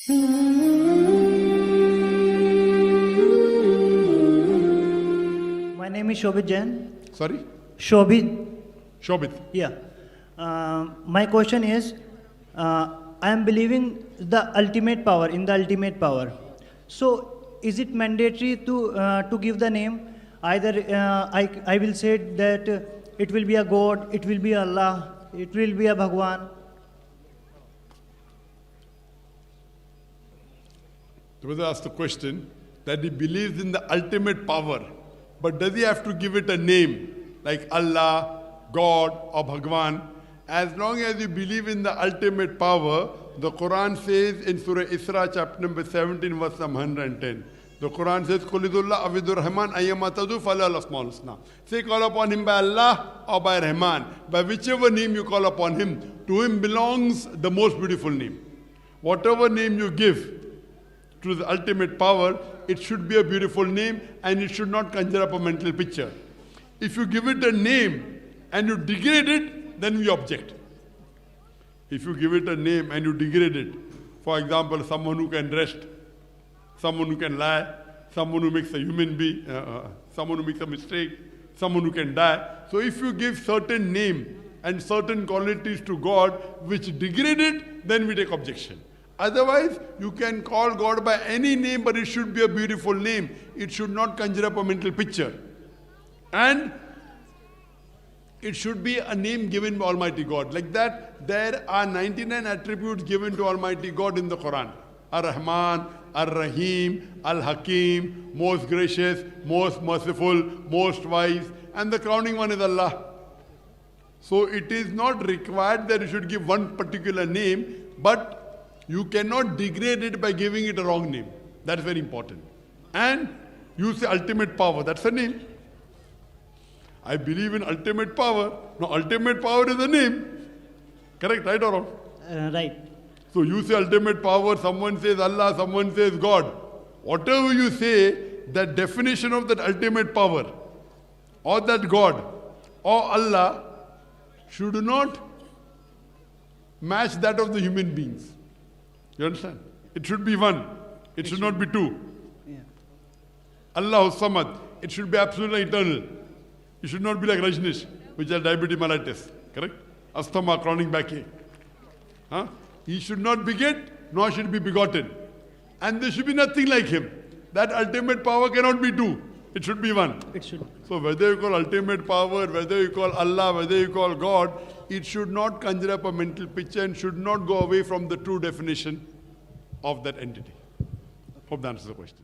My name is Shobit Jain. Sorry? Shobit. Shobit. Yeah. My question is, I am believing the ultimate power, in the ultimate power. So, is it mandatory to give the name? Either I will say that it will be a God, it will be Allah, it will be a Bhagwan. The brother asked the question that he believes in the ultimate power, but does he have to give it a name like Allah, God or Bhagwan? As long as you believe in the ultimate power, the Quran says in Surah Isra chapter number 17 verse 110. The Quran says, Qulidullah avidur Rahman ayyamatadu falal asmaul husna. Say, call upon him by Allah or by Rahman. By whichever name you call upon him, to him belongs the most beautiful name. Whatever name you give to the ultimate power, it should be a beautiful name and it should not conjure up a mental picture. If you give it a name and you degrade it, then we object. If you give it a name and you degrade it, for example, someone who can rest, someone who can lie, someone who makes a human being, someone who makes a mistake, someone who can die. So if you give certain name and certain qualities to God which degrade it, then we take objection. Otherwise, you can call God by any name, but it should be a beautiful name. It should not conjure up a mental picture. And it should be a name given by Almighty God. Like that, there are 99 attributes given to Almighty God in the Quran. Ar-Rahman, Ar-Rahim, Al-Hakim, most gracious, most merciful, most wise, and the crowning one is Allah. So it is not required that you should give one particular name, but you cannot degrade it by giving it a wrong name. That is very important. And you say ultimate power, that's a name. I believe in ultimate power. Now ultimate power is a name. Correct, right or wrong? Right. So you say ultimate power, someone says Allah, someone says God. Whatever you say, that definition of that ultimate power or that God or Allah should not match that of the human beings. You understand? It should be one. It should not be two. Yeah. Allah Samad. It should be absolutely eternal. It should not be like Rajnish, which has diabetes mellitus. Correct? Asthma, chronic backache. Huh? He should not beget, nor should be begotten. And there should be nothing like him. That ultimate power cannot be two. It should be one. It should. So whether you call ultimate power, whether you call Allah, whether you call God, it should not conjure up a mental picture and should not go away from the true definition of that entity. Hope that answers the question.